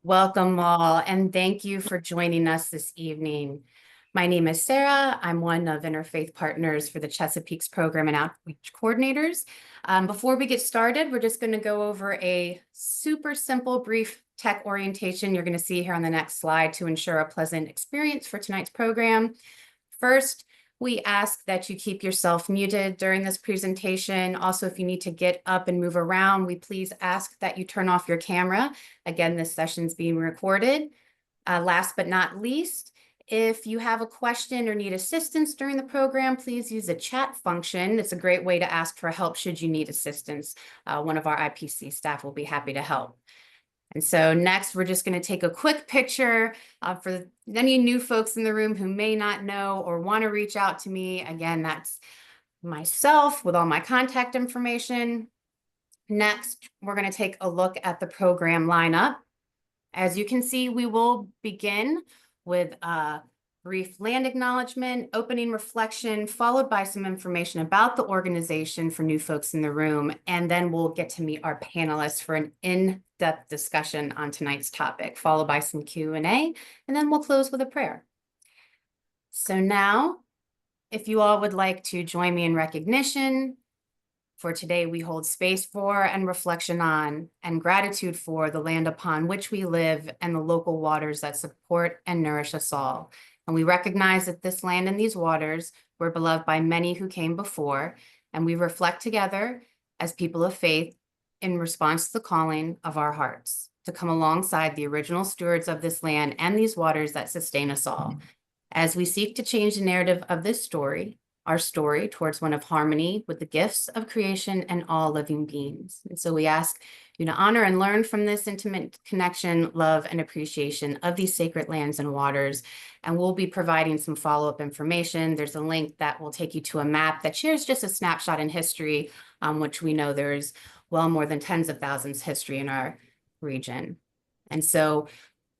Welcome all, and thank you for joining us this evening. My name is Sarah. I'm one of Interfaith Partners for the Chesapeake's Program and Outreach Coordinators. Before we get started, we're just going to go over a super simple, brief tech orientation you're going to see here on the next slide to ensure a pleasant experience for tonight's program. First, we ask that you keep yourself muted during this presentation. Also, if you need to get up and move around, we please ask that you turn off your camera. Again, this session is being recorded. Last but not least, if you have a question or need assistance during the program, please use the chat function. It's a great way to ask for help should you need assistance. One of our IPC staff will be happy to help. And so next, we're just going to take a quick picture for any new folks in the room who may not know or want to reach out to me. Again, that's myself with all my contact information. Next, we're going to take a look at the program lineup. As you can see, we will begin with a brief land acknowledgement, opening reflection, followed by some information about the organization for new folks in the room, and then we'll get to meet our panelists for an in-depth discussion on tonight's topic, followed by some Q&A, and then we'll close with a prayer. So now, if you all would like to join me in recognition, for today we hold space for and reflection on and gratitude for the land upon which we live and the local waters that support and nourish us all. And we recognize that this land and these waters were beloved by many who came before, and we reflect together as people of faith in response to the calling of our hearts to come alongside the original stewards of this land and these waters that sustain us all. As we seek to change the narrative of this story, our story towards one of harmony with the gifts of creation and all living beings. And so we ask you to honor and learn from this intimate connection, love, and appreciation of these sacred lands and waters. And we'll be providing some follow-up information. There's a link that will take you to a map that shares just a snapshot in history, which we know there's well more than tens of thousands history in our region. And so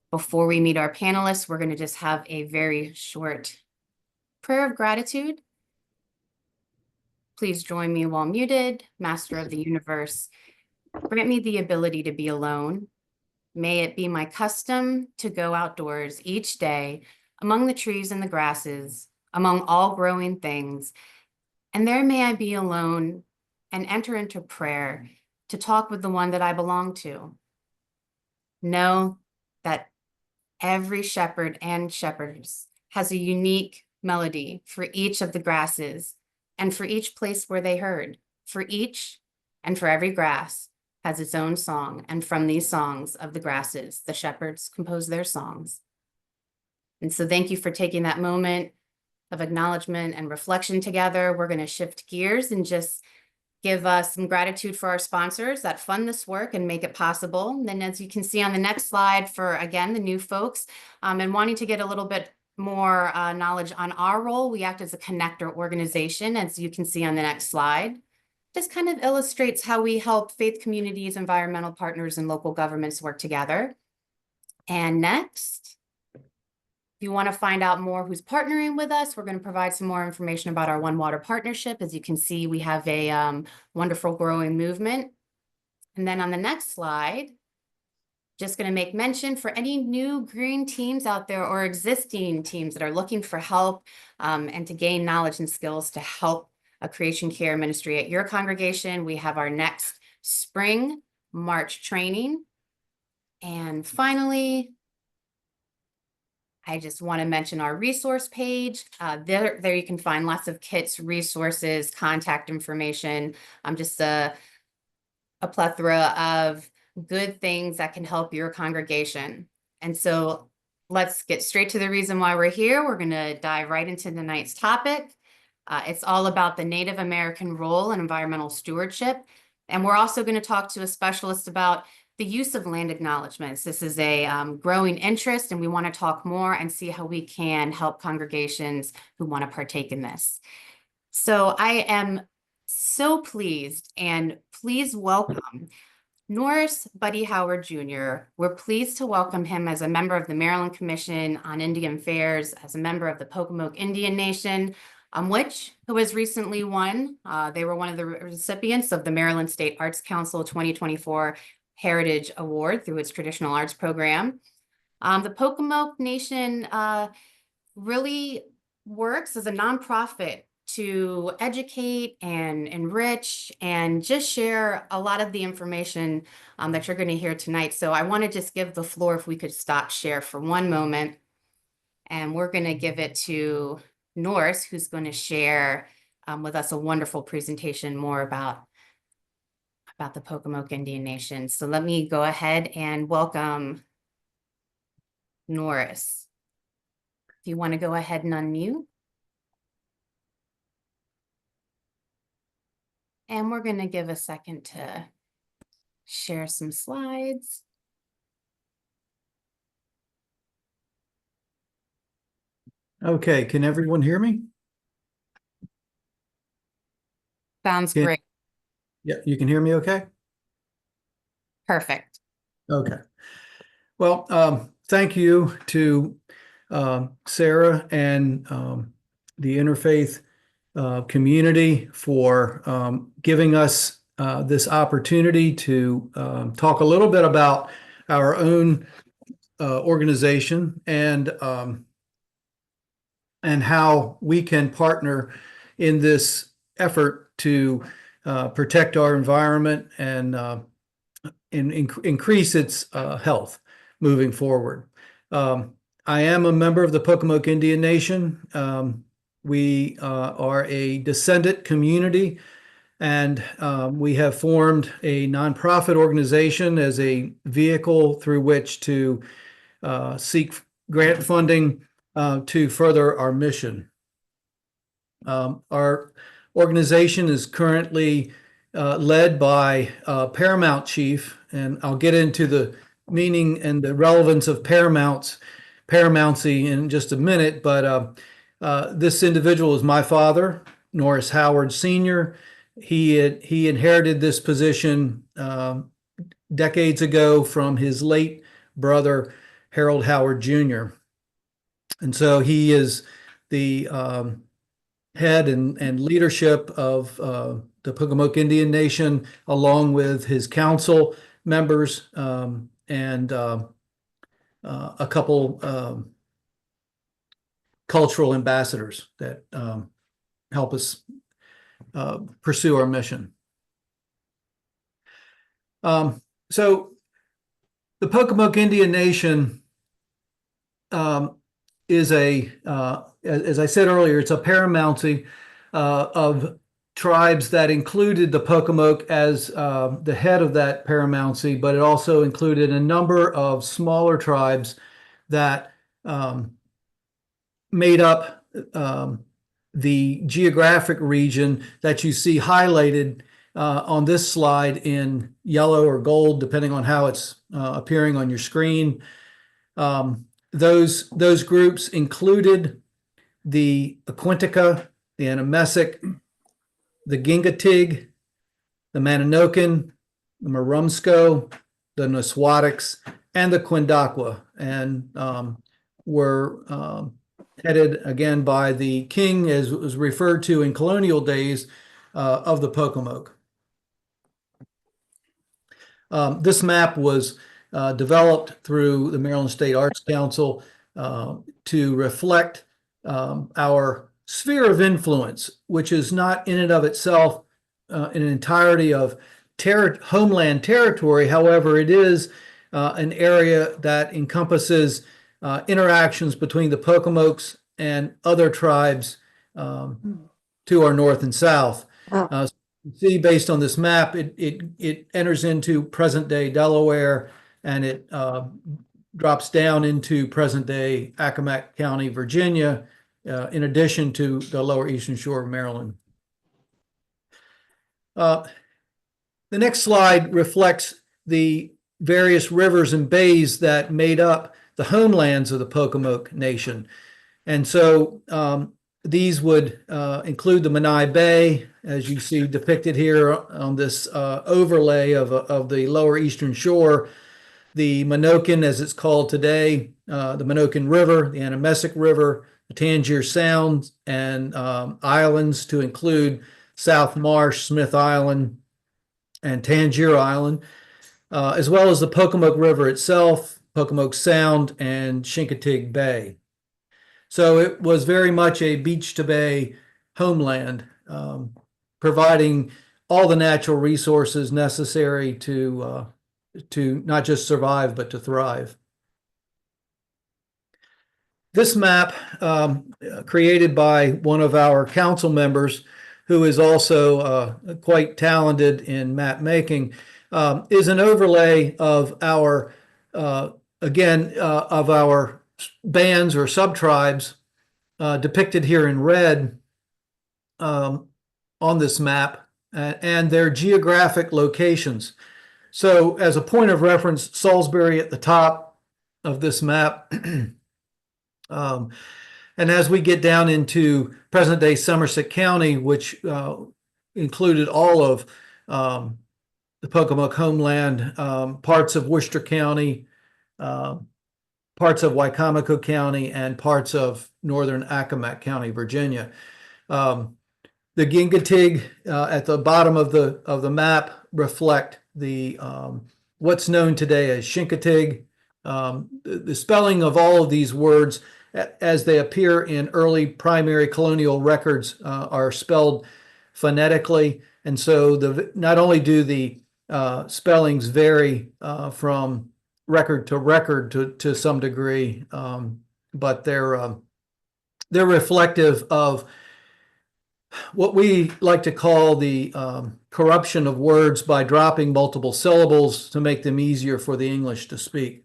before we meet our panelists, we're going to just have a very short prayer of gratitude. Please join me while muted. Master of the universe, grant me the ability to be alone. May it be my custom to go outdoors each day among the trees and the grasses, among all growing things. And there may I be alone and enter into prayer to talk with the one that I belong to. Know that every shepherd and shepherdess has a unique melody for each of the grasses and for each place where they heard. For each and for every grass has its own song, and from these songs of the grasses, the shepherds compose their songs. And so thank you for taking that moment of acknowledgement and reflection together. We're going to shift gears and just give us some gratitude for our sponsors that fund this work and make it possible. And then as you can see on the next slide for, again, the new folks and wanting to get a little bit more knowledge on our role, we act as a connector organization, as you can see on the next slide. This kind of illustrates how we help faith communities, environmental partners, and local governments work together. And next, if you want to find out more who's partnering with us, we're going to provide some more information about our One Water partnership. As you can see, we have a wonderful growing movement. And then on the next slide, just going to make mention for any new green teams out there or existing teams that are looking for help and to gain knowledge and skills to help a creation care ministry at your congregation. We have our next spring March training. And finally, I just want to mention our resource page. There you can find lots of kits, resources, contact information. Just a plethora of good things that can help your congregation. And so let's get straight to the reason why we're here. We're going to dive right into tonight's topic. It's all about the Native American role in environmental stewardship. And we're also going to talk to a specialist about the use of land acknowledgements. This is a growing interest, and we want to talk more and see how we can help congregations who want to partake in this. So I am so pleased, and please welcome Norris Buddy Howard Jr. We're pleased to welcome him as a member of the Maryland Commission on Indian Affairs, as a member of the Pocomoke Indian Nation, who has recently won. They were one of the recipients of the Maryland State Arts Council 2024 Heritage Award through its traditional arts program. The Pocomoke Nation really works as a nonprofit to educate and enrich and just share a lot of the information that you're going to hear tonight. So I want to just give the floor, if we could stop share for one moment, and we're going to give it to Norris, who's going to share with us a wonderful presentation more about the Pocomoke Indian Nation. So let me go ahead and welcome Norris. If you want to go ahead and unmute. And we're going to give a second to share some slides. Okay, can everyone hear me? Sounds great. Yeah, you can hear me okay? Perfect. Okay. Well, thank you to Sarah and the interfaith community for giving us this opportunity to talk a little bit about our own organization and how we can partner in this effort to protect our environment and increase its health moving forward. I am a member of the Pocomoke Indian Nation. We are a descendant community, and we have formed a nonprofit organization as a vehicle through which to seek grant funding to further our mission. Our organization is currently led by Paramount Chief, and I'll get into the meaning and the relevance of paramountcy in just a minute, but this individual is my father, Norris Howard Sr. He inherited this position decades ago from his late brother, Harold Howard Jr. And so he is the head and leadership of the Pocomoke Indian Nation, along with his council members and a couple cultural ambassadors that help us pursue our mission. So the Pocomoke Indian Nation is as I said earlier, it's a paramountcy of tribes that included the Pocomoke as the head of that paramountcy, but it also included a number of smaller tribes that made up the geographic region that you see highlighted on this slide in yellow or gold, depending on how it's appearing on your screen. Those groups included the Aquintica, the Anamesic, the Gingatig, the Mananokan, the Marumsco, the Nuswatics, and the Quindaqua, and were headed again by the king, as was referred to in colonial days, of the Pocomoke. This map was developed through the Maryland State Arts Council to reflect our sphere of influence, which is not in and of itself an entirety of homeland territory. However, it is an area that encompasses interactions between the Pocomokes and other tribes to our north and south. So you see, based on this map, it enters into present-day Delaware, and it drops down into present-day Accomack County, Virginia, in addition to the lower eastern shore of Maryland. The next slide reflects the various rivers and bays that made up the homelands of the Pocomoke Nation. And so these would include the Menai Bay, as you see depicted here on this overlay of the lower eastern shore, the Menoken, as it's called today, the Menoken River, the Anamesic River, the Tangier Sound, and islands to include South Marsh, Smith Island, and Tangier Island. as well as the Pocomoke River itself, Pocomoke Sound, and Chincoteague Bay. So it was very much a beach to bay homeland, providing all the natural resources necessary to not just survive, but to thrive. This map, created by one of our council members, who is also quite talented in map making, is an overlay of our, of our bands or sub-tribes depicted here in red on this map, and their geographic locations. So as a point of reference, Salisbury at the top of this map. And as we get down into present-day Somerset County, which included all of the Pocomoke homeland, parts of Worcester County, parts of Wicomico County, and parts of northern Accomack County, Virginia. The Chincoteague at the bottom of the map reflect the what's known today as Chincoteague. The spelling of all of these words as they appear in early primary colonial records are spelled phonetically. And so not only do the spellings vary from record to record to some degree, but they're reflective of what we like to call the corruption of words by dropping multiple syllables to make them easier for the English to speak.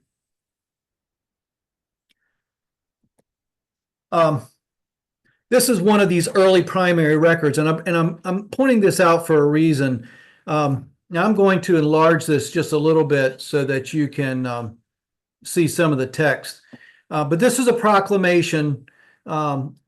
This is one of these early primary records, and I'm pointing this out for a reason. Now I'm going to enlarge this just a little bit so that you can see some of the text. But this is a proclamation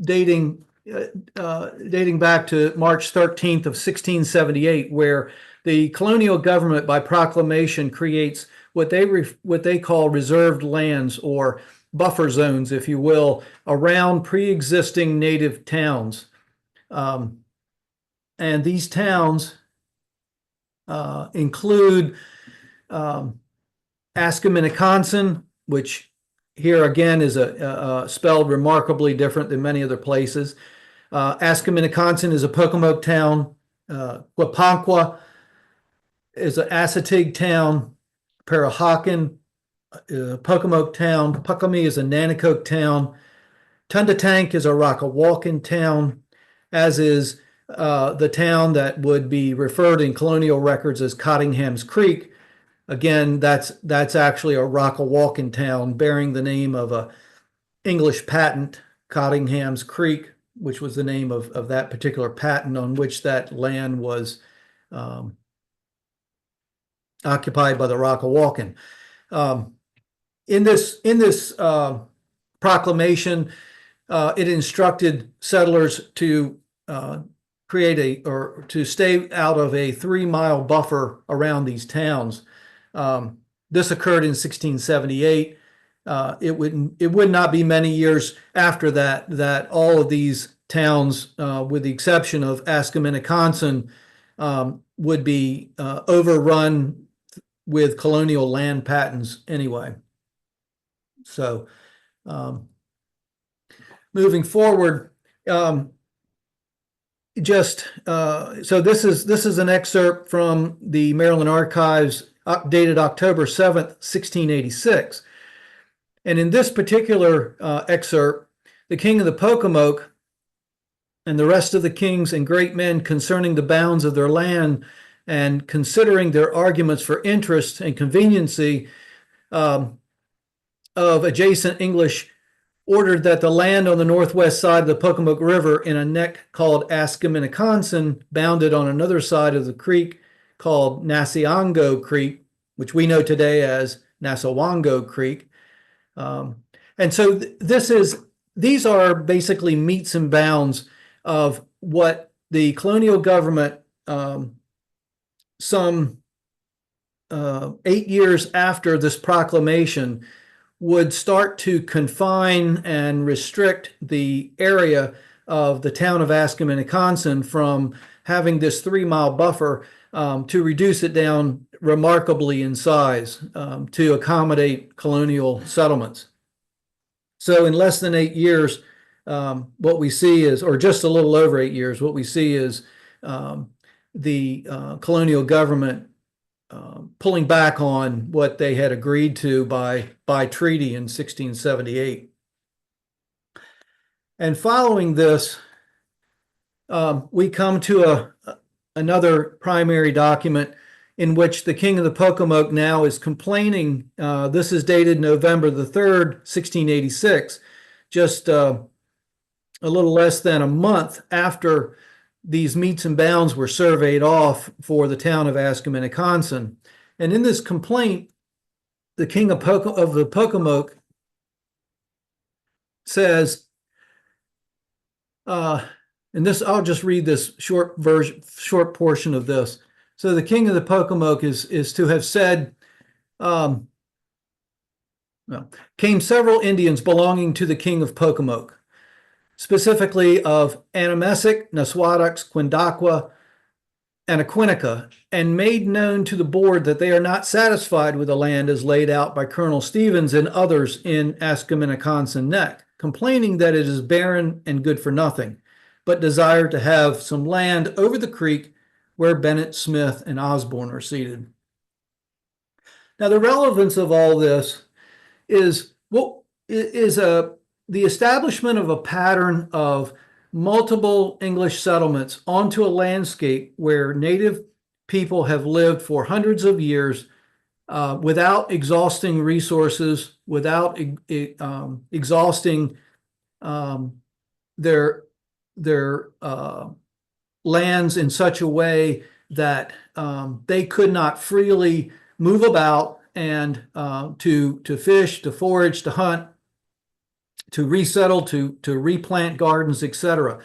dating back to March 13th of 1678, where the colonial government by proclamation creates what they call reserved lands, or buffer zones, if you will, around pre-existing native towns. And these towns include Ascominneconsin, which here again is spelled remarkably different than many other places. Ascominneconsin is a Pocomoke town. Wapanqua is an Assateague town. Parahocken, Pocomoke town. Puckamee is a Nanticoke town. Tundatank is a Rockawalken town, as is the town that would be referred in colonial records as Cottingham's Creek. Again, that's actually a Rockawalken town bearing the name of a English patent, Cottingham's Creek, which was the name of that particular patent on which that land was occupied by the Rockawalken. In this proclamation, it instructed settlers to create to stay out of a 3-mile buffer around these towns. This occurred in 1678. It would not be many years after that all of these towns, with the exception of Ascominneconsin, would be overrun with colonial land patents anyway. So moving forward, so this is an excerpt from the Maryland Archives dated October 7th, 1686. And in this particular excerpt, the king of the Pocomoke and the rest of the kings and great men concerning the bounds of their land and considering their arguments for interest and conveniency of adjacent English, ordered that the land on the northwest side of the Pocomoke River in a neck called Ascominneconsin, bounded on another side of the creek called Nassawango Creek, which we know today as Nassawango Creek. And so these are basically metes and bounds of what the colonial government, some 8 years after this proclamation, would start to confine and restrict the area of the town of Ascominneconsin from having this 3-mile buffer to reduce it down remarkably in size to accommodate colonial settlements. So in less than 8 years, what we see is, or just a little over 8 years, what we see is the colonial government pulling back on what they had agreed to by treaty in 1678. And following this, we come to another primary document in which the King of the Pocomoke now is complaining. This is dated November the 3rd, 1686, just a little less than a month after these meets and bounds were surveyed off for the town of Ascominneconsin. And in this complaint, the King of the Pocomoke says, and this, I'll just read this short portion of this. So the King of the Pocomoke is to have said, came several Indians belonging to the King of Pocomoke, specifically of Anamesic, Naswadaks, Quindaqua, and Aquinica, and made known to the board that they are not satisfied with the land as laid out by Colonel Stevens and others in Ascominneconsin Neck, complaining that it is barren and good for nothing, but desire to have some land over the creek where Bennett, Smith, and Osborne are seated. Now, the relevance of all this is the establishment of a pattern of multiple English settlements onto a landscape where Native people have lived for hundreds of years without exhausting resources, without exhausting their lands in such a way that they could not freely move about and to fish, to forage, to hunt, to resettle, to replant gardens, etc.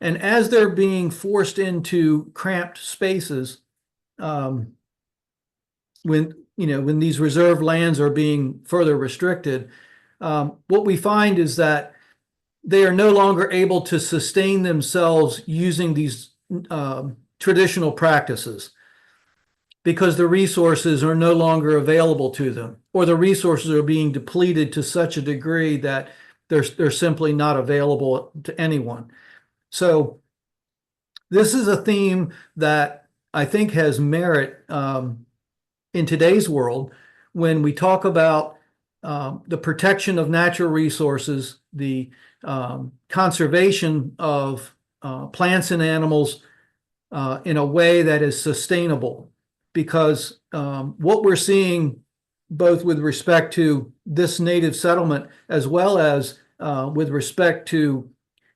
And as they're being forced into cramped spaces, when these reserved lands are being further restricted, what we find is that they are no longer able to sustain themselves using these traditional practices because the resources are no longer available to them, or the resources are being depleted to such a degree that they're simply not available to anyone. So this is a theme that I think has merit in today's world when we talk about the protection of natural resources, the conservation of plants and animals in a way that is sustainable. Because what we're seeing, both with respect to this native settlement as well as with respect to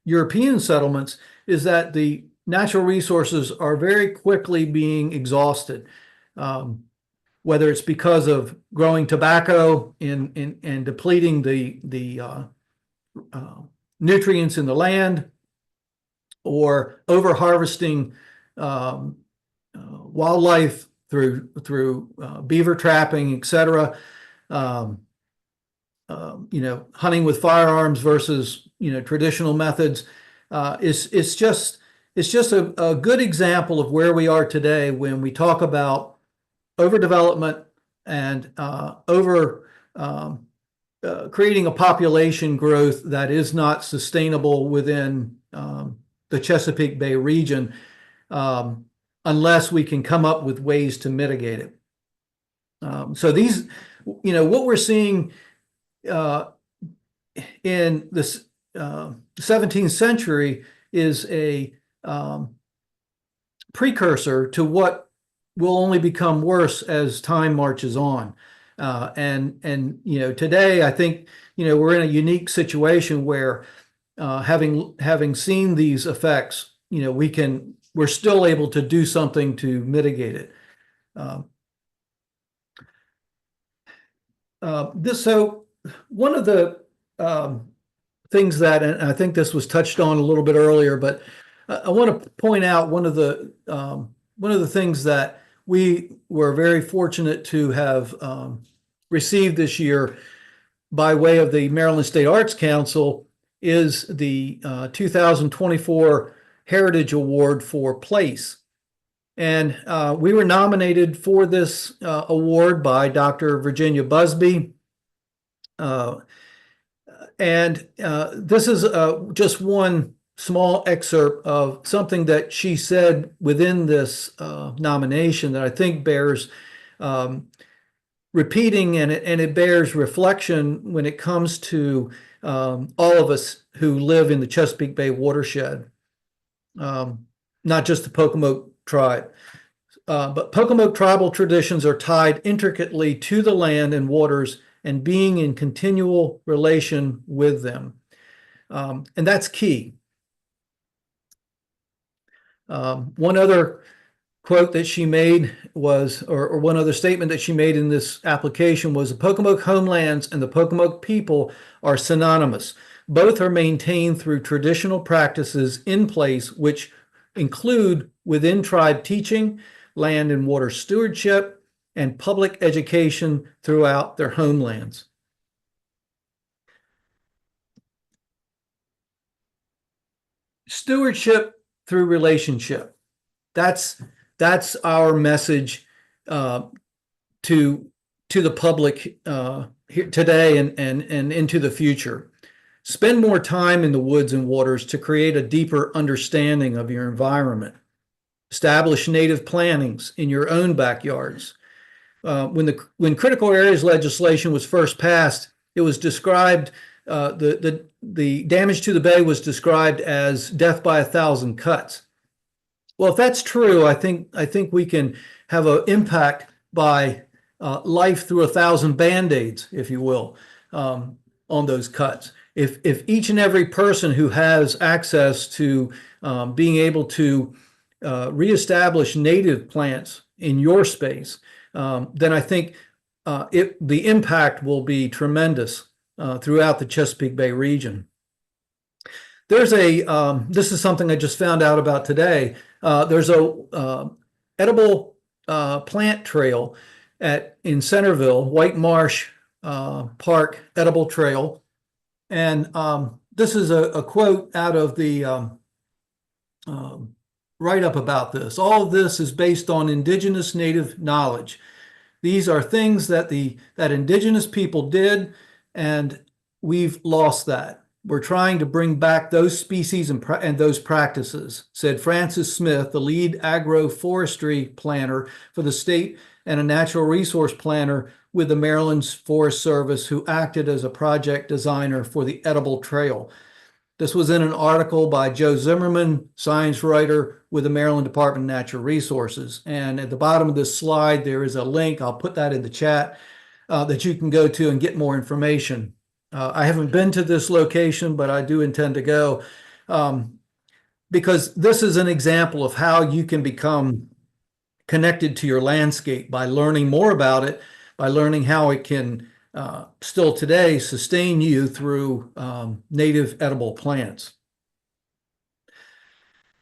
European settlements, is that the natural resources are very quickly being exhausted. Whether it's because of growing tobacco and depleting the nutrients in the land, or over harvesting wildlife through beaver trapping, etc. Hunting with firearms versus traditional methods. It's just a good example of where we are today when we talk about overdevelopment and creating a population growth that is not sustainable within the Chesapeake Bay region, unless we can come up with ways to mitigate it. So these, what we're seeing in this 17th century is a precursor to what will only become worse as time marches on. Today I think we're in a unique situation where having seen these effects, we're still able to do something to mitigate it. So one of the things that, and I think this was touched on a little bit earlier, but I want to point out one of the things that we were very fortunate to have received this year by way of the Maryland State Arts Council is the 2024 Heritage Award for Place. And we were nominated for this award by Dr. Virginia Busby. This is just one small excerpt of something that she said within this nomination that I think bears repeating, and it bears reflection when it comes to all of us who live in the Chesapeake Bay watershed, not just the Pocomoke tribe. But Pocomoke tribal traditions are tied intricately to the land and waters and being in continual relation with them. And that's key. One other quote that she made was, or one other statement that she made in this application was, the Pocomoke homelands and the Pocomoke people are synonymous. Both are maintained through traditional practices in place, which include within tribe teaching, land and water stewardship, and public education throughout their homelands. Stewardship through relationship. That's our message to the public here today and into the future. Spend more time in the woods and waters to create a deeper understanding of your environment. Establish native plantings in your own backyards. When critical areas legislation was first passed, it was described, the damage to the bay was described as death by 1,000 cuts. Well, if that's true, I think we can have an impact by life through 1,000 Band-Aids, if you will, on those cuts. If each and every person who has access to being able to reestablish native plants in your space, then I think the impact will be tremendous throughout the Chesapeake Bay region. There's this is something I just found out about today. There's a edible plant trail in Centerville, White Marsh Park Edible Trail. And this is a quote out of the write-up about this. All of this is based on indigenous native knowledge. These are things that indigenous people did, and we've lost that. We're trying to bring back those species and those practices, said Francis Smith, the lead agroforestry planner for the state and a natural resource planner with the Maryland's Forest Service, who acted as a project designer for the Edible Trail. This was in an article by Joe Zimmerman, science writer with the Maryland Department of Natural Resources. And at the bottom of this slide, there is a link. I'll put that in the chat that you can go to and get more information. I haven't been to this location, but I do intend to go because this is an example of how you can become connected to your landscape by learning more about it, by learning how it can still today sustain you through native edible plants.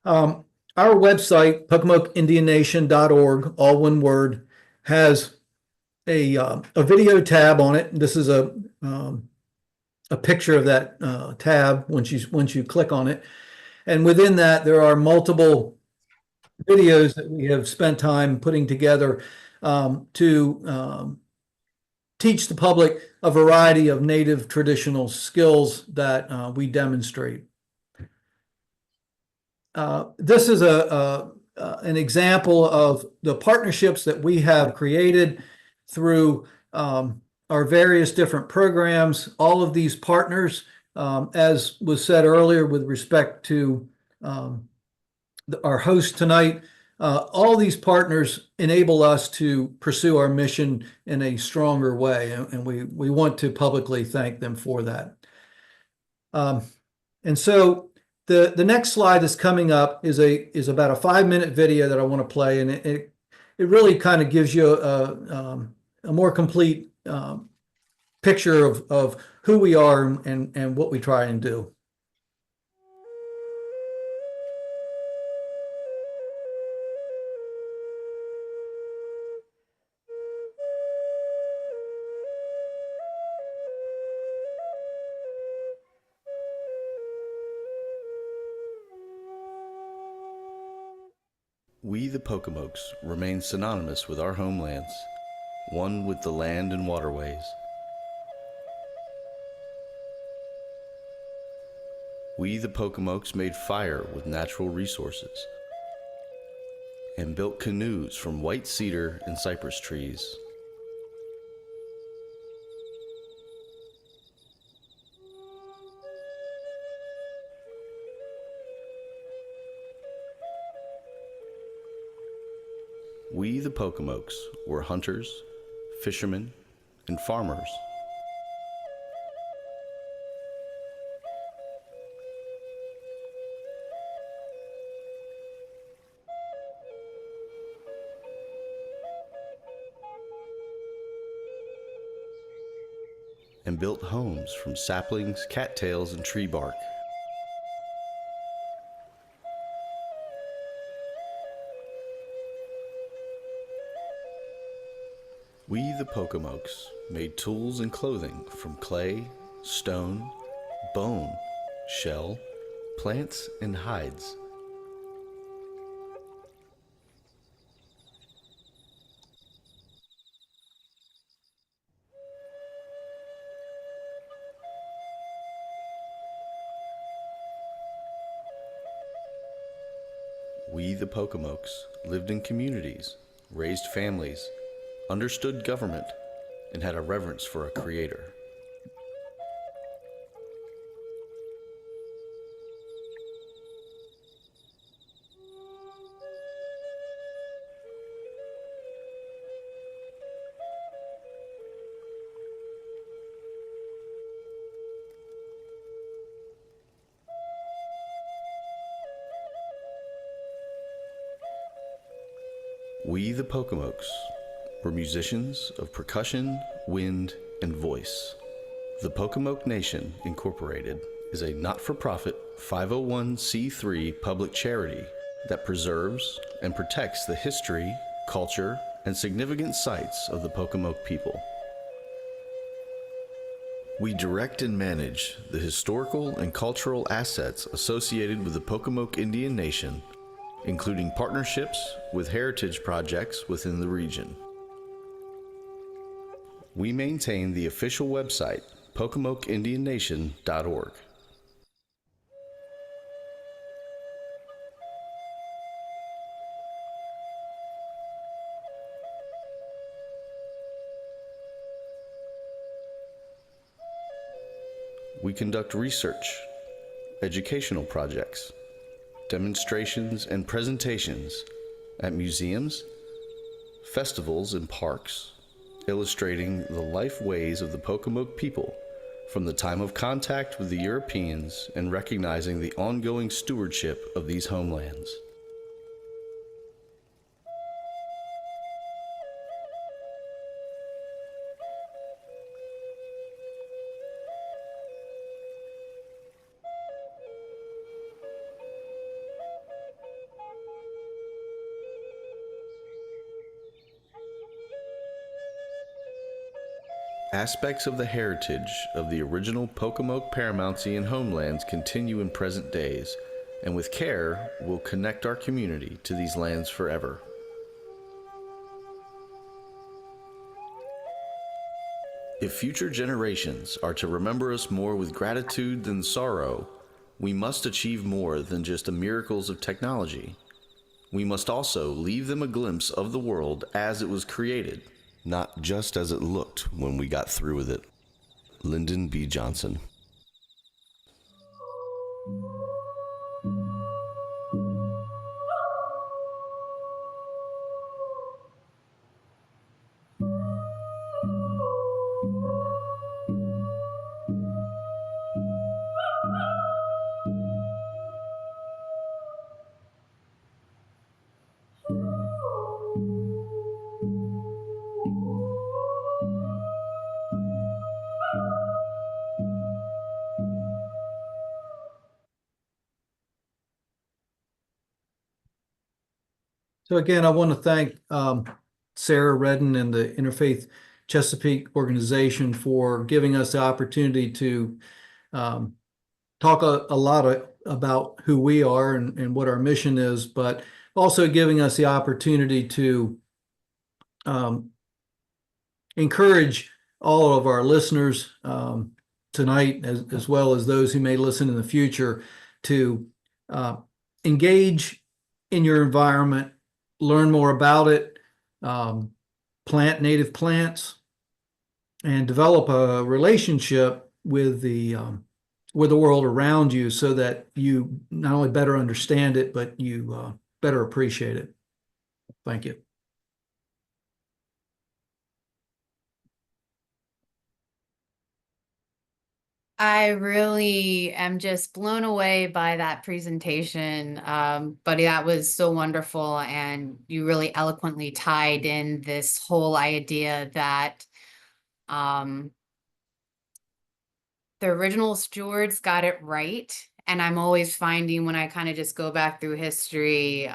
Our website, PocomokeIndianNation.org, all one word, has a video tab on it. This is a picture of that tab once you click on it. And within that, there are multiple videos that we have spent time putting together to teach the public a variety of native traditional skills that we demonstrate. This is an example of the partnerships that we have created through our various different programs. All of these partners, as was said earlier with respect to our host tonight, all these partners enable us to pursue our mission in a stronger way, and we want to publicly thank them for that. And so the next slide that's coming up is about a 5-minute video that I want to play, and it really kind of gives you a more complete picture of who we are and what we try and do. We, the Pocomokes, remain synonymous with our homelands, one with the land and waterways. We, the Pocomokes, made fire with natural resources and built canoes from white cedar and cypress trees. We, the Pocomokes, were hunters, fishermen, and farmers. And built homes from saplings, cattails, and tree bark. We, the Pocomokes, made tools and clothing from clay, stone, bone, shell, plants, and hides. We, the Pocomokes, lived in communities, raised families, understood government, and had a reverence for a creator. We, the Pocomokes, were musicians of percussion, wind, and voice. The Pocomoke Nation, Incorporated, is a not-for-profit 501c3 public charity that preserves and protects the history, culture, and significant sites of the Pocomoke people. We direct and manage the historical and cultural assets associated with the Pocomoke Indian Nation, including partnerships with heritage projects within the region. We maintain the official website, PocomokeIndianNation.org. We conduct research, educational projects, demonstrations, and presentations at museums, festivals, and parks, illustrating the life ways of the Pocomoke people from the time of contact with the Europeans and recognizing the ongoing stewardship of these homelands. Aspects of the heritage of the original Pocomoke paramountcy and homelands continue in present days, and with care will connect our community to these lands forever. If future generations are to remember us more with gratitude than sorrow, we must achieve more than just the miracles of technology. We must also leave them a glimpse of the world as it was created, not just as it looked when we got through with it. Lyndon B. Johnson. So again, I want to thank Sarah Redden and the Interfaith Chesapeake organization for giving us the opportunity to talk a lot about who we are and what our mission is, but also giving us the opportunity to encourage all of our listeners tonight, as well as those who may listen in the future, to engage in your environment, learn more about it, plant native plants, and develop a relationship with the world around you, so that you not only better understand it, but you better appreciate it. Thank you. I really am just blown away by that presentation, Buddy. That was so wonderful, and you really eloquently tied in this whole idea that the original stewards got it right. And I'm always finding, when I kind of just go back through history,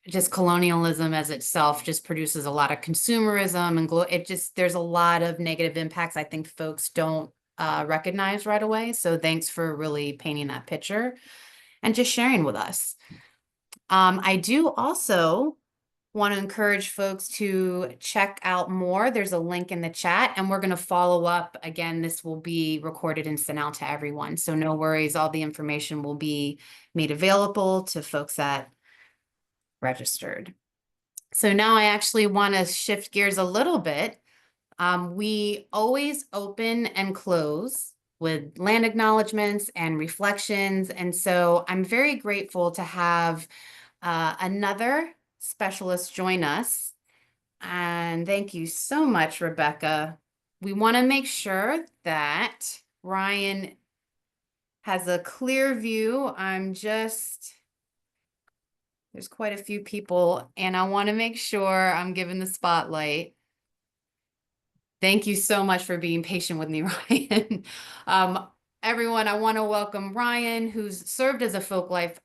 just colonialism as itself just produces a lot of consumerism, and there's a lot of negative impacts I think folks don't recognize right away. So thanks for really painting that picture and just sharing with us. I do also want to encourage folks to check out more. There's a link in the chat, and we're going to follow up. Again, this will be recorded and sent out to everyone. So no worries, all the information will be made available to folks that registered. So now I actually want to shift gears a little bit. We always open and close with land acknowledgements and reflections. And so I'm very grateful to have another specialist join us. And thank you so much, Rebecca. We want to make sure that Ryan has a clear view. There's quite a few people, and I want to make sure I'm given the spotlight. Thank you so much for being patient with me, Ryan. Everyone, I want to welcome Ryan, who's served as a Folklife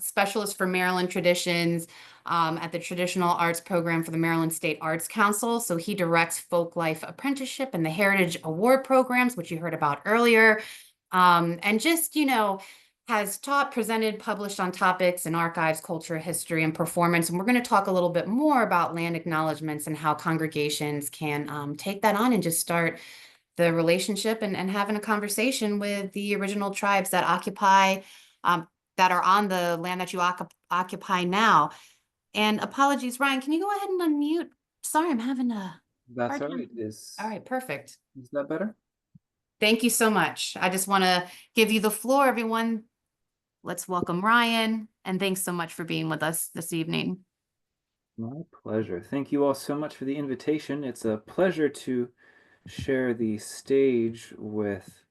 Specialist for Maryland Traditions at the Traditional Arts Program for the Maryland State Arts Council. So he directs Folklife Apprenticeship and the Heritage Award programs, which you heard about earlier. And just, has taught, presented, published on topics in archives, culture, history, and performance. And we're going to talk a little bit more about land acknowledgements and how congregations can take that on and just start the relationship and having a conversation with the original tribes that occupy, that are on the land that you occupy now. And apologies, Ryan, can you go ahead and unmute? Sorry, I'm having a That's hard all time. right. All right, perfect. Is that better? Thank you so much. I just want to give you the floor, everyone. Let's welcome Ryan, and thanks so much for being with us this evening. My pleasure. Thank you all so much for the invitation. It's a pleasure to share the stage with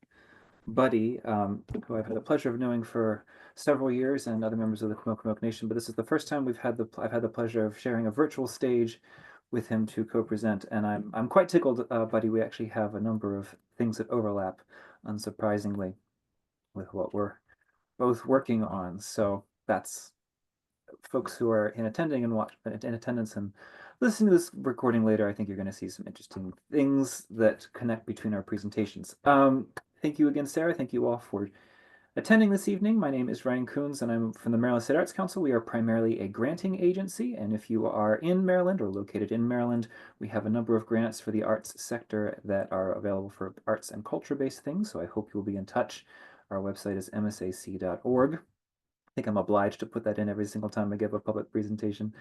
Buddy, who I've had the pleasure of knowing for several years, and other members of the Pocomoke Nation. But this is the first time I've had the pleasure of sharing a virtual stage with him to co-present, and I'm quite tickled, Buddy. We actually have a number of things that overlap, unsurprisingly, with what we're both working on. So that's folks who are in attendance and listening to this recording later. I think you're going to see some interesting things that connect between our presentations. Thank you again, Sarah. Thank you all for attending this evening. My name is Ryan Koons, and I'm from the Maryland State Arts Council. We are primarily a granting agency, and if you are in Maryland or located in Maryland, we have a number of grants for the arts sector that are available for arts and culture-based things, so I hope you'll be in touch. Our website is msac.org. I think I'm obliged to put that in every single time I give a public presentation.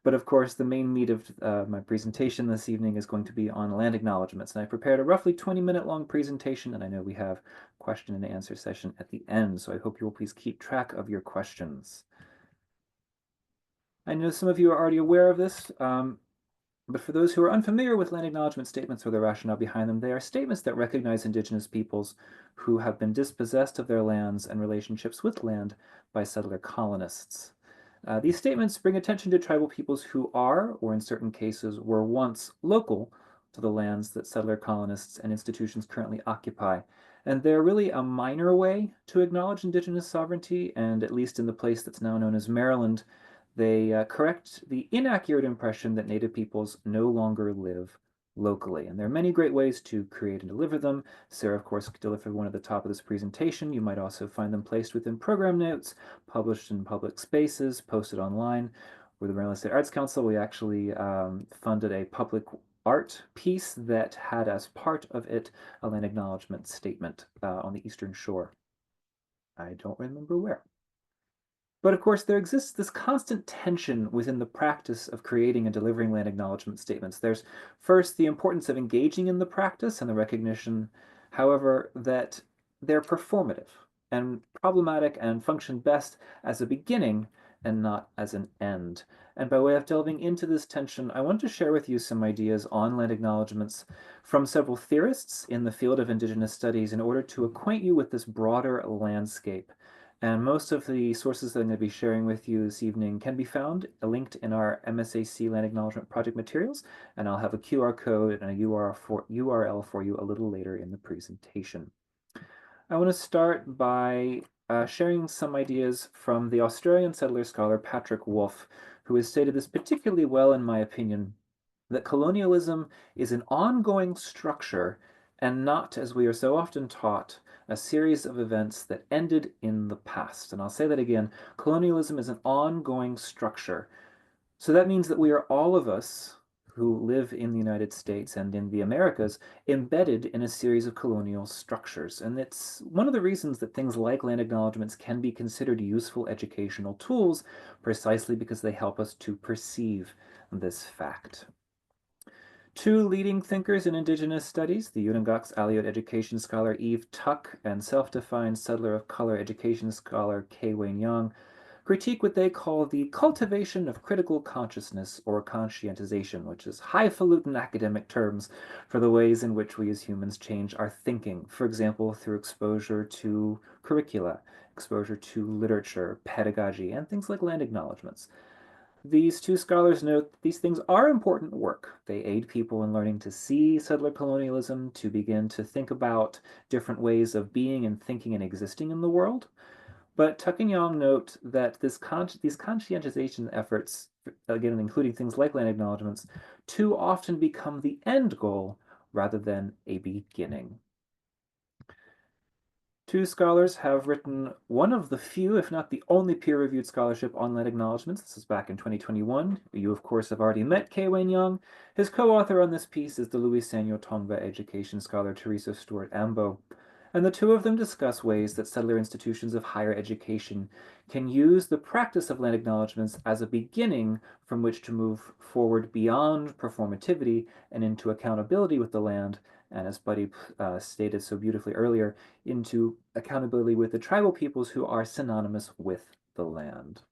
But of course, the main meat of my presentation this evening is going to be on land acknowledgements. And I prepared a roughly 20-minute long presentation, and I know we have question and answer session at the end. So I hope you will please keep track of your questions. I know some of you are already aware of this, but for those who are unfamiliar with land acknowledgement statements or the rationale behind them, they are statements that recognize Indigenous peoples who have been dispossessed of their lands and relationships with land by settler colonists. These statements bring attention to tribal peoples who are, or in certain cases were once, local to the lands that settler colonists and institutions currently occupy. And they're really a minor way to acknowledge Indigenous sovereignty, and at least in the place that's now known as Maryland, they correct the inaccurate impression that Native peoples no longer live locally. And there are many great ways to create and deliver them. Sarah, of course, delivered one at the top of this presentation. You might also find them placed within program notes, published in public spaces, posted online. With the Maryland State Arts Council, we actually funded a public art piece that had as part of it a land acknowledgement statement on the Eastern Shore. I don't remember where. But of course, there exists this constant tension within the practice of creating and delivering land acknowledgement statements. There's first the importance of engaging in the practice and the recognition, however, that they're performative and problematic and function best as a beginning and not as an end. And by way of delving into this tension, I want to share with you some ideas on land acknowledgements from several theorists in the field of Indigenous studies in order to acquaint you with this broader landscape. And most of the sources that I'm going to be sharing with you this evening can be found linked in our MSAC Land Acknowledgement Project materials, and I'll have a QR code and a URL for you a little later in the presentation. I want to start by sharing some ideas from the Australian settler scholar Patrick Wolfe, who has stated this particularly well, in my opinion, that colonialism is an ongoing structure and not, as we are so often taught, a series of events that ended in the past. And I'll say that again, colonialism is an ongoing structure. So that means that we are, all of us who live in the United States and in the Americas, embedded in a series of colonial structures. And it's one of the reasons that things like land acknowledgements can be considered useful educational tools, precisely because they help us to perceive this fact. Two leading thinkers in Indigenous studies, the Unangoks Aleut education scholar Eve Tuck and self-defined settler of color education scholar Kay Wayne Young, critique what they call the cultivation of critical consciousness or conscientization, which is highfalutin academic terms for the ways in which we as humans change our thinking, for example, through exposure to curricula, exposure to literature, pedagogy, and things like land acknowledgements. These two scholars note that these things are important work. They aid people in learning to see settler colonialism, to begin to think about different ways of being and thinking and existing in the world. But Tuck and Young note that these conscientization efforts, again, including things like land acknowledgements, too often become the end goal rather than a beginning. Two scholars have written one of the few, if not the only, peer-reviewed scholarship on land acknowledgements. This is back in 2021. You, of course, have already met Kay Wayne Young. His co-author on this piece is the Louis Sanyo Tongva education scholar Teresa Stewart Ambo. And the two of them discuss ways that settler institutions of higher education can use the practice of land acknowledgements as a beginning from which to move forward beyond performativity and into accountability with the land, and as Buddy stated so beautifully earlier, into accountability with the tribal peoples who are synonymous with the land.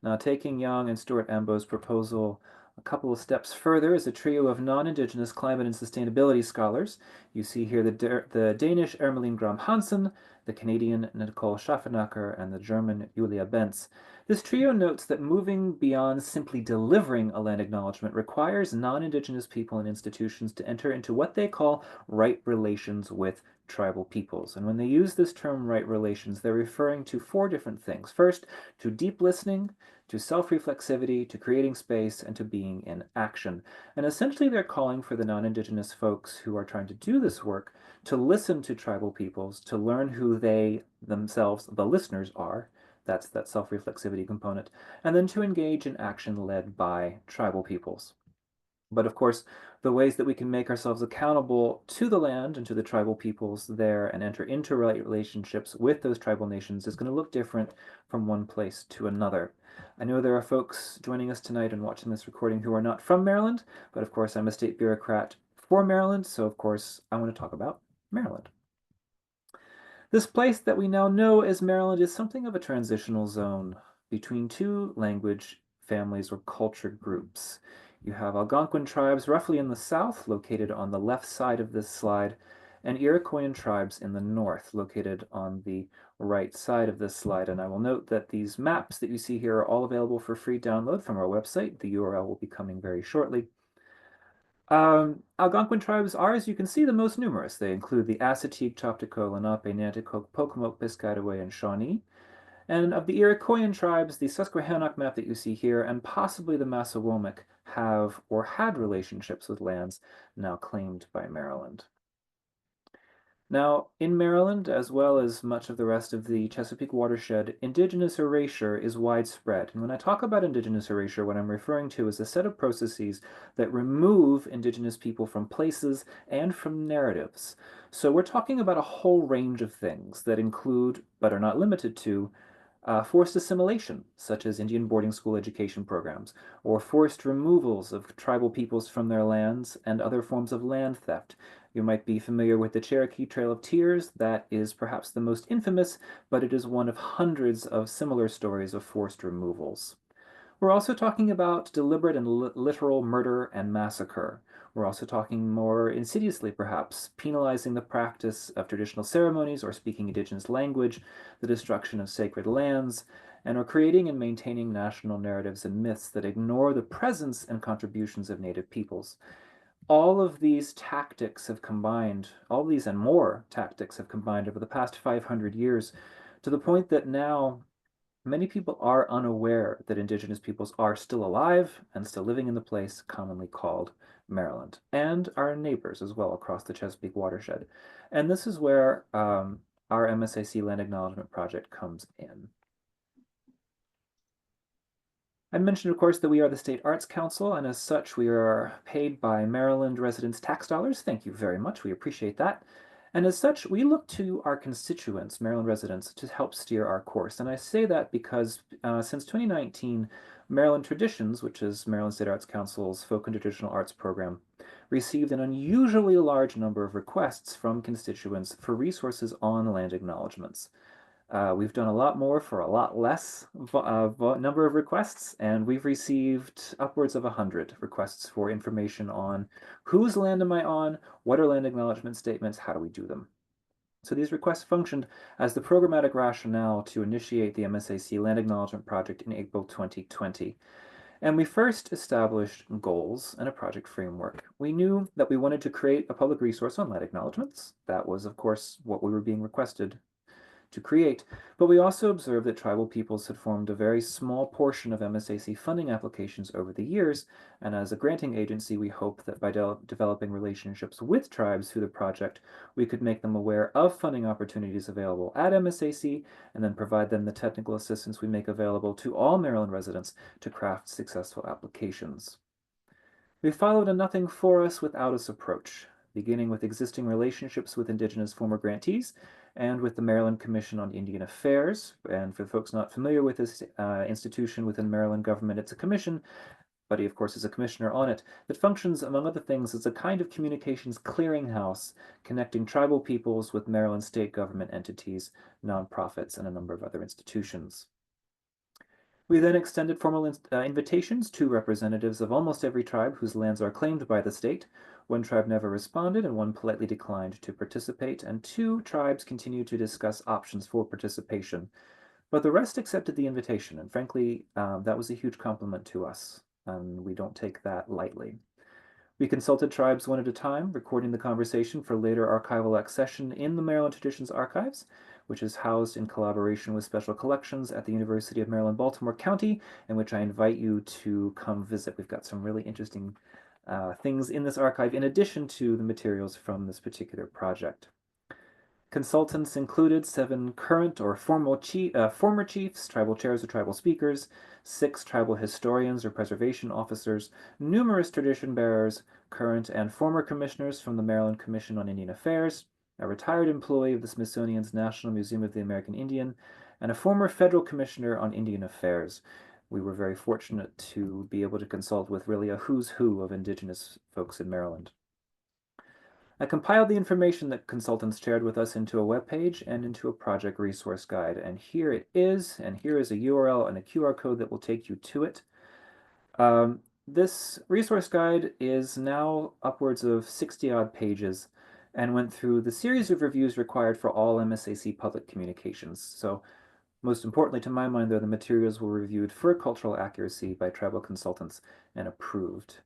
Now, taking Young and Stuart Ambo's proposal a couple of steps further is a trio of non-Indigenous climate and sustainability scholars. You see here the Danish Ermeline Gram Hansen, the Canadian Nicole Schaffenacker, and the German Julia Benz. This trio notes that moving beyond simply delivering a land acknowledgement requires non-Indigenous people and institutions to enter into what they call right relations with tribal peoples. And when they use this term right relations, they're referring to four different things. First, to deep listening, to self-reflexivity, to creating space, and to being in action. And essentially they're calling for the non-Indigenous folks who are trying to do this work to listen to tribal peoples, to learn who they themselves, the listeners, are. That's that self-reflexivity component. And then to engage in action led by tribal peoples. But of course, the ways that we can make ourselves accountable to the land and to the tribal peoples there and enter into relationships with those tribal nations is going to look different from one place to another. I know there are folks joining us tonight and watching this recording who are not from Maryland, but of course I'm a state bureaucrat for Maryland, so of course I want to talk about Maryland. This place that we now know as Maryland is something of a transitional zone between two language families or culture groups. You have Algonquin tribes roughly in the south, located on the left side of this slide, and Iroquoian tribes in the north, located on the right side of this slide. And I will note that these maps that you see here are all available for free download from our website. The URL will be coming very shortly. Algonquin tribes are, as you can see, the most numerous. They include the Assateague, Choctaw, Lenape, Nanticoke, Pocomoke, Piscataway, and Shawnee. And of the Iroquoian tribes, the Susquehannock map that you see here, and possibly the Massawomack, have or had relationships with lands now claimed by Maryland. Now, in Maryland, as well as much of the rest of the Chesapeake watershed, indigenous erasure is widespread. And when I talk about indigenous erasure, what I'm referring to is a set of processes that remove indigenous people from places and from narratives. So we're talking about a whole range of things that include, but are not limited to, forced assimilation, such as Indian boarding school education programs, or forced removals of tribal peoples from their lands and other forms of land theft. You might be familiar with the Cherokee Trail of Tears. That is perhaps the most infamous, but it is one of hundreds of similar stories of forced removals. We're also talking about deliberate and literal murder and massacre. We're also talking more insidiously, perhaps, penalizing the practice of traditional ceremonies or speaking indigenous language, the destruction of sacred lands, and we're creating and maintaining national narratives and myths that ignore the presence and contributions of Native peoples. All of these tactics have combined, all these and more tactics have combined over the past 500 years to the point that now many people are unaware that indigenous peoples are still alive and still living in the place commonly called Maryland, and our neighbors as well across the Chesapeake watershed. And this is where our MSAC Land Acknowledgement Project comes in. I mentioned, of course, that we are the State Arts Council, and as such, we are paid by Maryland residents' tax dollars. Thank you very much. We appreciate that. And as such, we look to our constituents, Maryland residents, to help steer our course. And I say that because since 2019, Maryland Traditions, which is Maryland State Arts Council's folk and traditional arts program, received an unusually large number of requests from constituents for resources on land acknowledgements. We've done a lot more for a lot less number of requests, and we've received upwards of 100 requests for information on whose land am I on, what are land acknowledgement statements, how do we do them. So these requests functioned as the programmatic rationale to initiate the MSAC Land Acknowledgement Project in April 2020. And we first established goals and a project framework. We knew that we wanted to create a public resource on land acknowledgements. That was, of course, what we were being requested to create, but we also observed that tribal peoples had formed a very small portion of MSAC funding applications over the years, and as a granting agency, we hope that by developing relationships with tribes through the project, we could make them aware of funding opportunities available at MSAC, and then provide them the technical assistance we make available to all Maryland residents to craft successful applications. We followed a nothing for us without us approach, beginning with existing relationships with Indigenous former grantees and with the Maryland Commission on Indian Affairs. And for folks not familiar with this institution within Maryland government, it's a commission. Buddy, of course, is a commissioner on it that functions, among other things, as a kind of communications clearinghouse connecting tribal peoples with Maryland state government entities, nonprofits, and a number of other institutions. We then extended formal invitations to representatives of almost every tribe whose lands are claimed by the state. One tribe never responded, and one politely declined to participate, and 2 tribes continued to discuss options for participation. But the rest accepted the invitation, and frankly, that was a huge compliment to us, and we don't take that lightly. We consulted tribes one at a time, recording the conversation for later archival accession in the Maryland Traditions Archives, which is housed in collaboration with Special Collections at the University of Maryland, Baltimore County, and which I invite you to come visit. We've got some really interesting things in this archive, in addition to the materials from this particular project. Consultants included 7 current or former chiefs, tribal chairs or tribal speakers, 6 tribal historians or preservation officers, numerous tradition bearers, current and former commissioners from the Maryland Commission on Indian Affairs, a retired employee of the Smithsonian's National Museum of the American Indian, and a former federal commissioner on Indian Affairs. We were very fortunate to be able to consult with really a who's who of Indigenous folks in Maryland. I compiled the information that consultants shared with us into a webpage and into a project resource guide, and here it is, and here is a URL and a QR code that will take you to it. This resource guide is now upwards of 60-odd pages and went through the series of reviews required for all MSAC public communications. So most importantly, to my mind, the materials were reviewed for cultural accuracy by tribal consultants and approved.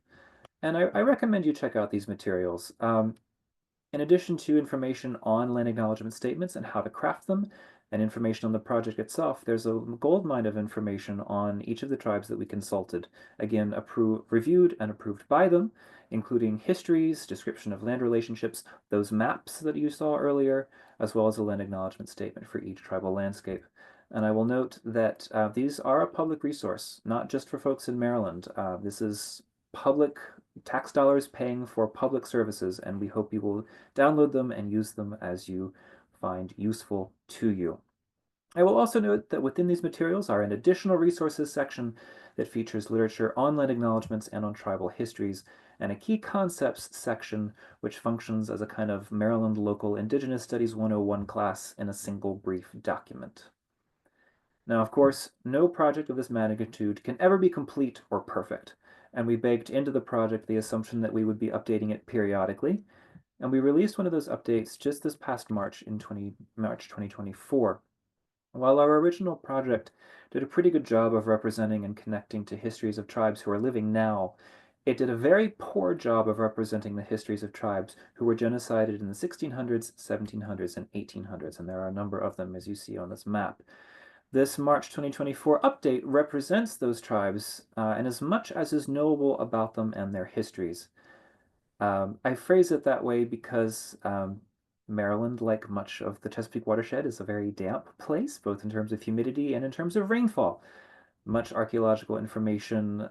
And I recommend you check out these materials. In addition to information on land acknowledgement statements and how to craft them, and information on the project itself, there's a goldmine of information on each of the tribes that we consulted. Again, reviewed and approved by them, including histories, description of land relationships, those maps that you saw earlier, as well as a land acknowledgement statement for each tribal landscape. And I will note that these are a public resource, not just for folks in Maryland. This is public tax dollars paying for public services, and we hope you will download them and use them as you find useful to you. I will also note that within these materials are an additional resources section that features literature on land acknowledgements and on tribal histories, and a key concepts section which functions as a kind of Maryland Local Indigenous Studies 101 class in a single brief document. Now, of course, no project of this magnitude can ever be complete or perfect, and we baked into the project the assumption that we would be updating it periodically, and we released one of those updates just this past March in March 2024. While our original project did a pretty good job of representing and connecting to histories of tribes who are living now, it did a very poor job of representing the histories of tribes who were genocided in the 1600s, 1700s, and 1800s, and there are a number of them as you see on this map. This March 2024 update represents those tribes and as much as is knowable about them and their histories. I phrase it that way because Maryland, like much of the Chesapeake watershed, is a very damp place, both in terms of humidity and in terms of rainfall. Much archaeological information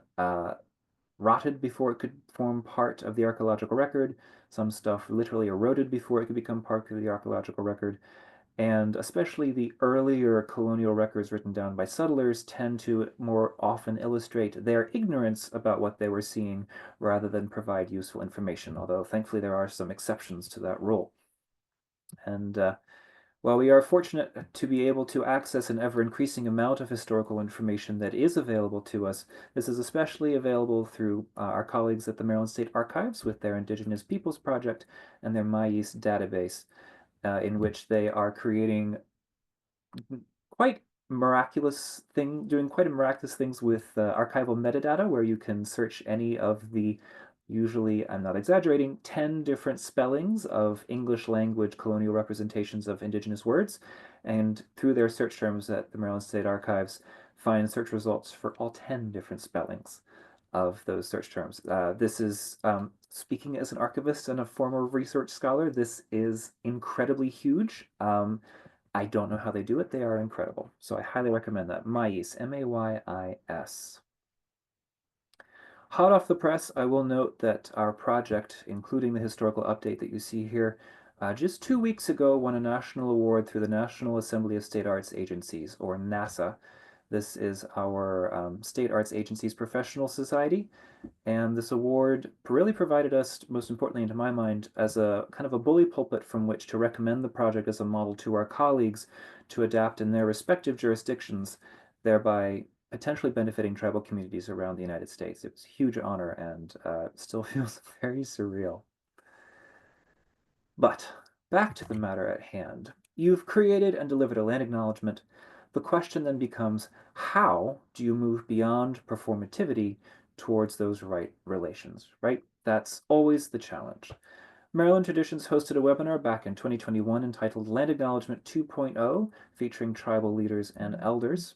rotted before it could form part of the archaeological record. Some stuff literally eroded before it could become part of the archaeological record. And especially the earlier colonial records written down by settlers tend to more often illustrate their ignorance about what they were seeing rather than provide useful information, although thankfully there are some exceptions to that rule. And while we are fortunate to be able to access an ever-increasing amount of historical information that is available to us, this is especially available through our colleagues at the Maryland State Archives with their Indigenous Peoples Project and their MyEast database. In which they are creating doing quite miraculous things with archival metadata, where you can search any of the, usually, I'm not exaggerating, 10 different spellings of English language colonial representations of Indigenous words, and through their search terms at the Maryland State Archives, find search results for all 10 different spellings of those search terms. This is, speaking as an archivist and a former research scholar, this is incredibly huge. I don't know how they do it. They are incredible. So I highly recommend that. MyEast, M-A-Y-I-S. Hot off the press, I will note that our project, including the historical update that you see here, just 2 weeks ago won a national award through the National Assembly of State Arts Agencies, or NASA. This is our State Arts Agencies Professional Society, and this award really provided us, most importantly into my mind, as a kind of a bully pulpit from which to recommend the project as a model to our colleagues to adapt in their respective jurisdictions, thereby potentially benefiting tribal communities around the United States. It was a huge honor and still feels very surreal. But back to the matter at hand. You've created and delivered a land acknowledgement. The question then becomes, how do you move beyond performativity towards those right relations, right? That's always the challenge. Maryland Traditions hosted a webinar back in 2021 entitled Land Acknowledgement 2.0, featuring tribal leaders and elders.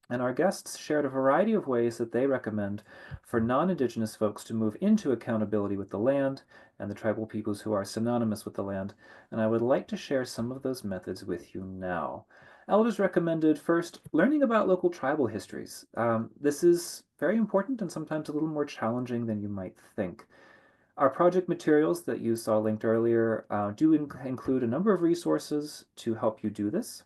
And our guests shared a variety of ways that they recommend for non-Indigenous folks to move into accountability with the land and the tribal peoples who are synonymous with the land. And I would like to share some of those methods with you now. Elders recommended first learning about local tribal histories. This is very important and sometimes a little more challenging than you might think. Our project materials that you saw linked earlier do include a number of resources to help you do this.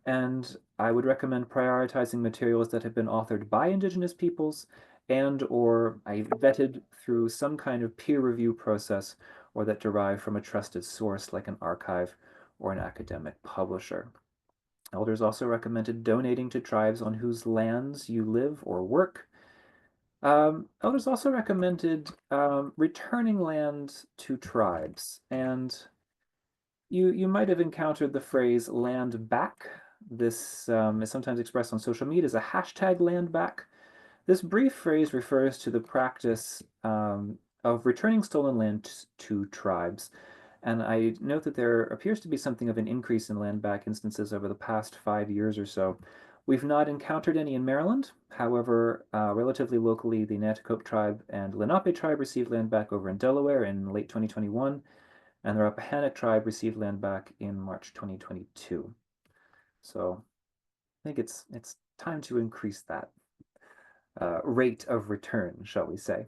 And I would recommend prioritizing materials that have been authored by Indigenous peoples and or vetted through some kind of peer review process or that derive from a trusted source like an archive or an academic publisher. Elders also recommended donating to tribes on whose lands you live or work. Elders also recommended returning land to tribes, and you might have encountered the phrase land back. This is sometimes expressed on social media as a hashtag land back. This brief phrase refers to the practice of returning stolen land to tribes. And I note that there appears to be something of an increase in land back instances over the past 5 years or so. We've not encountered any in Maryland. However, relatively locally, the Nanticoke tribe and Lenape tribe received land back over in Delaware in late 2021, and the Rappahannock tribe received land back in March 2022. So I think it's time to increase that rate of return, shall we say.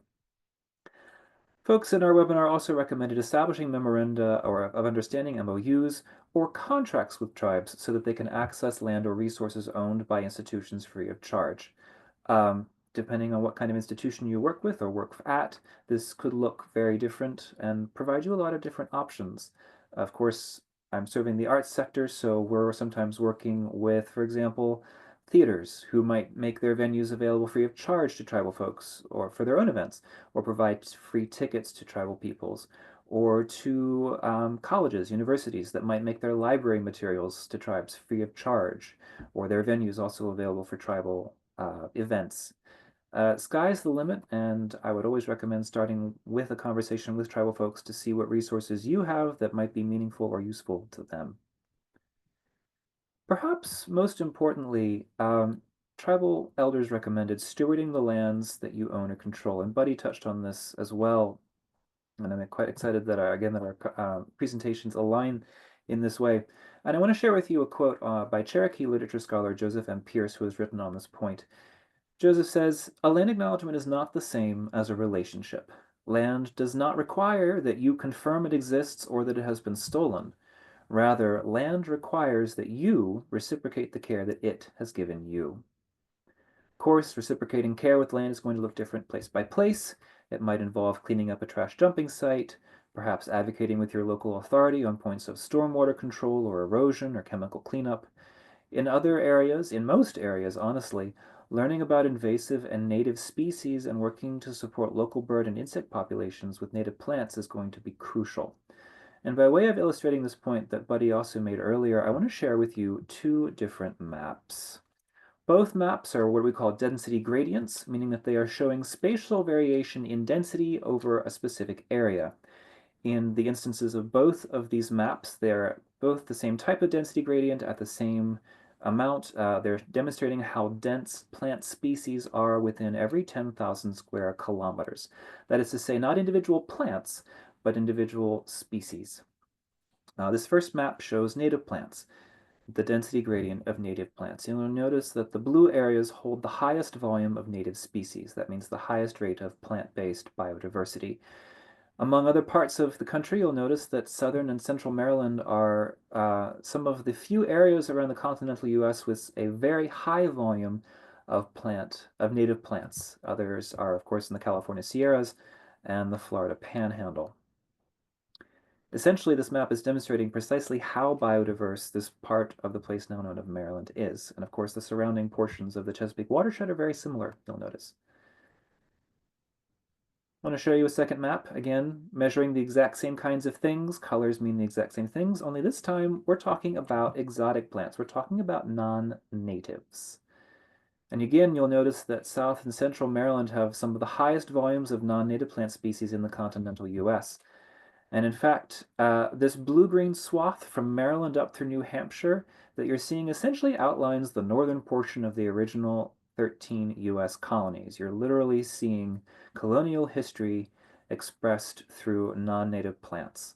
Folks in our webinar also recommended establishing memoranda of understanding, MOUs, or contracts with tribes so that they can access land or resources owned by institutions free of charge. Depending on what kind of institution you work with or work at, this could look very different and provide you a lot of different options. Of course, I'm serving the arts sector, so we're sometimes working with, for example, theaters who might make their venues available free of charge to tribal folks or for their own events, or provide free tickets to tribal peoples, or to colleges, universities that might make their library materials to tribes free of charge, or their venues also available for tribal events. Sky's the limit, and I would always recommend starting with a conversation with tribal folks to see what resources you have that might be meaningful or useful to them. Perhaps most importantly, tribal elders recommended stewarding the lands that you own or control, and Buddy touched on this as well. And I'm quite excited that again that our presentations align in this way. And I want to share with you a quote by Cherokee literature scholar Joseph M. Pierce, who has written on this point. Joseph says, "A land acknowledgement is not the same as a relationship. Land does not require that you confirm it exists or that it has been stolen. Rather, land requires that you reciprocate the care that it has given you." Of course, reciprocating care with land is going to look different place by place. It might involve cleaning up a trash dumping site, perhaps advocating with your local authority on points of stormwater control or erosion or chemical cleanup. In other areas, in most areas, honestly, learning about invasive and native species and working to support local bird and insect populations with native plants is going to be crucial. And by way of illustrating this point that Buddy also made earlier, I want to share with you two different maps. Both maps are what we call density gradients, meaning that they are showing spatial variation in density over a specific area. In the instances of both of these maps, they're both the same type of density gradient at the same amount. They're demonstrating how dense plant species are within every 10,000 square kilometers. That is to say, not individual plants, but individual species. This first map shows native plants, the density gradient of native plants. You'll notice that the blue areas hold the highest volume of native species. That means the highest rate of plant-based biodiversity. Among other parts of the country, you'll notice that southern and central Maryland are some of the few areas around the continental U.S. with a very high volume of native plants. Others are, of course, in the California Sierras and the Florida Panhandle. Essentially, this map is demonstrating precisely how biodiverse this part of the place now known as Maryland is. And of course, the surrounding portions of the Chesapeake watershed are very similar, you'll notice. I want to show you a second map, again, measuring the exact same kinds of things. Colors mean the exact same things, only this time we're talking about exotic plants. We're talking about non-natives. And again, you'll notice that South and Central Maryland have some of the highest volumes of non-native plant species in the continental U.S. And in fact, this blue-green swath from Maryland up through New Hampshire that you're seeing essentially outlines the northern portion of the original 13 U.S. colonies. You're literally seeing colonial history expressed through non-native plants.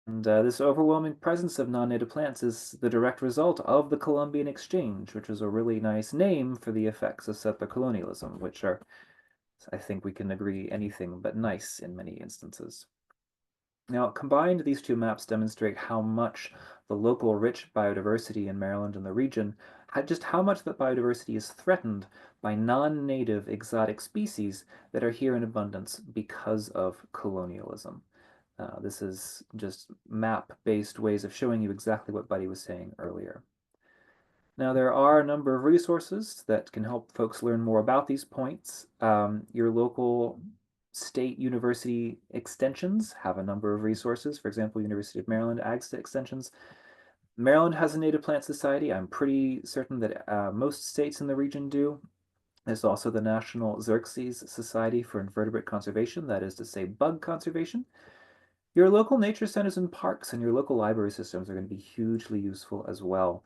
And this overwhelming presence of non-native plants is the direct result of the Columbian Exchange, which is a really nice name for the effects of settler colonialism, which are, I think we can agree, anything but nice in many instances. Now, combined, these two maps demonstrate how much the local rich biodiversity in Maryland and the region, just how much that biodiversity is threatened by non-native exotic species that are here in abundance because of colonialism. This is just map-based ways of showing you exactly what Buddy was saying earlier. Now, there are a number of resources that can help folks learn more about these points. Your local state university extensions have a number of resources. For example, University of Maryland Ag Extensions. Maryland has a native plant society. I'm pretty certain that most states in the region do. There's also the National Xerxes Society for Invertebrate Conservation, that is to say bug conservation. Your local nature centers and parks and your local library systems are going to be hugely useful as well.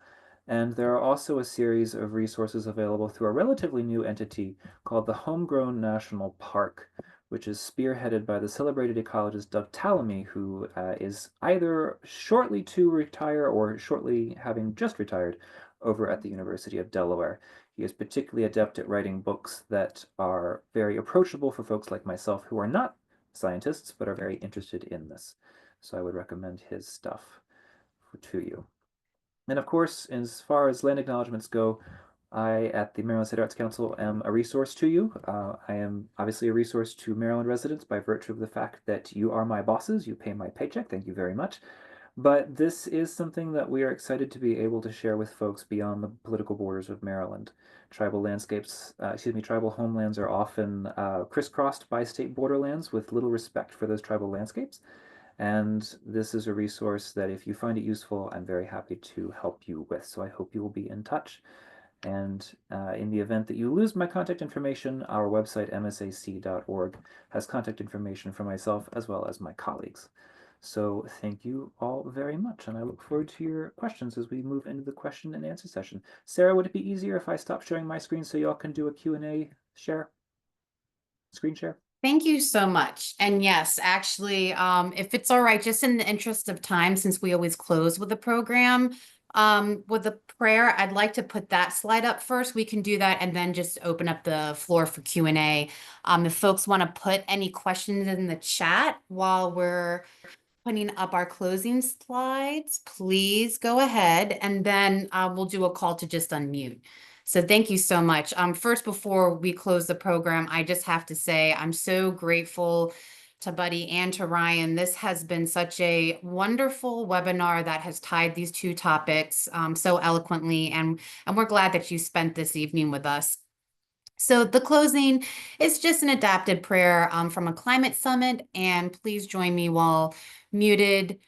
And there are also a series of resources available through a relatively new entity called the Homegrown National Park, which is spearheaded by the celebrated ecologist Doug Tallamy, who is either shortly to retire or shortly having just retired over at the University of Delaware. He is particularly adept at writing books that are very approachable for folks like myself who are not scientists but are very interested in this. So I would recommend his stuff to you. And of course, as far as land acknowledgements go, I, at the Maryland State Arts Council, am a resource to you. I am obviously a resource to Maryland residents by virtue of the fact that you are my bosses. You pay my paycheck. Thank you very much. But this is something that we are excited to be able to share with folks beyond the political borders of Maryland. Tribal landscapes, tribal homelands are often crisscrossed by state borderlands with little respect for those tribal landscapes. And this is a resource that if you find it useful, I'm very happy to help you with. So I hope you will be in touch. And in the event that you lose my contact information, our website, msac.org, has contact information for myself as well as my colleagues. So thank you all very much, and I look forward to your questions as we move into the question and answer session. Sarah, would it be easier if I stop sharing my screen so y'all can do a Q&A screen share? Thank you so much. And yes, actually, if it's all right, just in the interest of time, since we always close with a program, with a prayer, I'd like to put that slide up first. We can do that and then just open up the floor for Q&A. If folks want to put any questions in the chat while we're putting up our closing slides, please go ahead, and then we'll do a call to just unmute. So thank you so much. First, before we close the program, I just have to say I'm so grateful to Buddy and to Ryan. This has been such a wonderful webinar that has tied these two topics so eloquently, and we're glad that you spent this evening with us. So the closing is just an adapted prayer from a climate summit, and please join me while muted.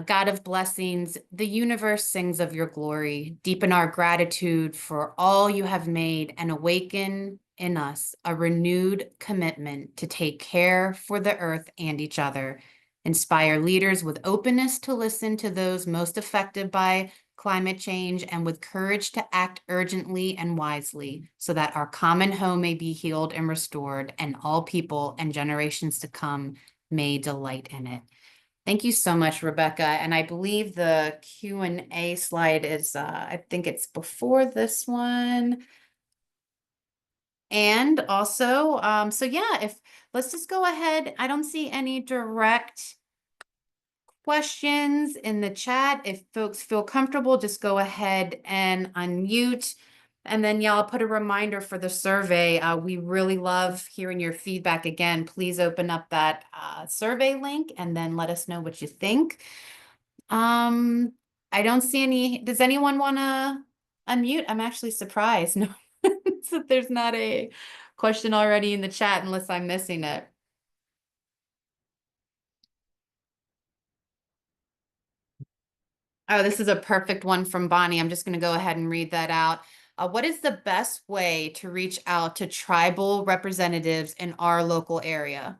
God of blessings, the universe sings of your glory. Deepen our gratitude for all you have made and awaken in us a renewed commitment to take care for the earth and each other. Inspire leaders with openness to listen to those most affected by climate change and with courage to act urgently and wisely so that our common home may be healed and restored and all people and generations to come may delight in it. Thank you so much, Rebecca. And I believe the Q&A slide is, I think it's before this one. And also, so yeah, let's just go ahead. I don't see any direct questions in the chat. If folks feel comfortable, just go ahead and unmute. And then yeah, I'll put a reminder for the survey. We really love hearing your feedback. Again, please open up that survey link and then let us know what you think. I don't see any. Does anyone want to unmute? I'm actually surprised. No, so there's not a question already in the chat unless I'm missing it. Oh, this is a perfect one from Bonnie. I'm just going to go ahead and read that out. What is the best way to reach out to tribal representatives in our local area?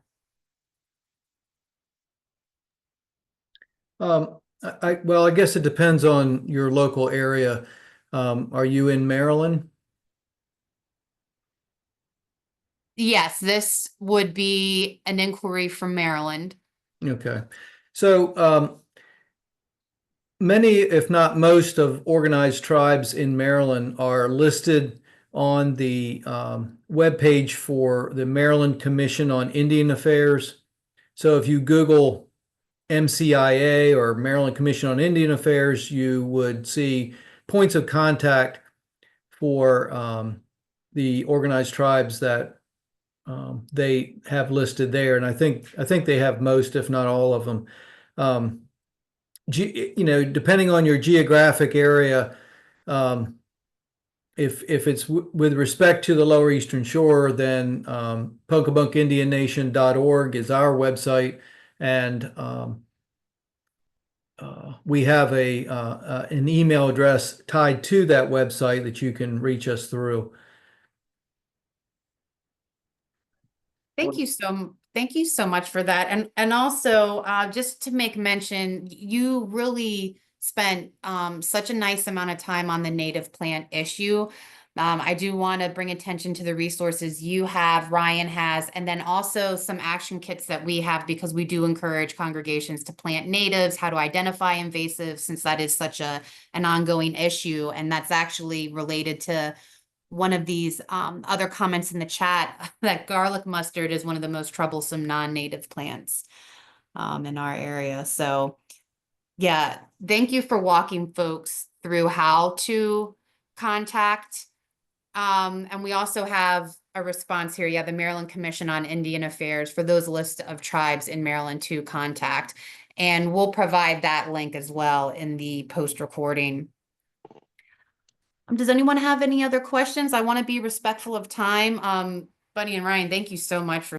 Well, I guess it depends on your local area. Are you in Maryland? Yes, this would be an inquiry from Maryland. Okay. So many, if not most, of organized tribes in Maryland are listed on the webpage for the Maryland Commission on Indian Affairs. So if you Google MCIA or Maryland Commission on Indian Affairs, you would see points of contact for the organized tribes that they have listed there, and I think they have most, if not all of them. Depending on your geographic area, if it's with respect to the Lower Eastern Shore, then PocomokeIndianNation.org is our website, and we have an email address tied to that website that you can reach us through. Thank you so Thank you so much for that. And also, just to make mention, you really spent such a nice amount of time on the native plant issue. I do want to bring attention to the resources you have, Ryan has, and then also some action kits that we have, because we do encourage congregations to plant natives, how to identify invasives, since that is such an ongoing issue. And that's actually related to one of these other comments in the chat, that garlic mustard is one of the most troublesome non-native plants in our area. So yeah, thank you for walking folks through how to contact. And we also have a response here. Yeah, the Maryland Commission on Indian Affairs for those list of tribes in Maryland to contact. And we'll provide that link as well in the post recording. Does anyone have any other questions? I want to be respectful of time. Buddy and Ryan, thank you so much for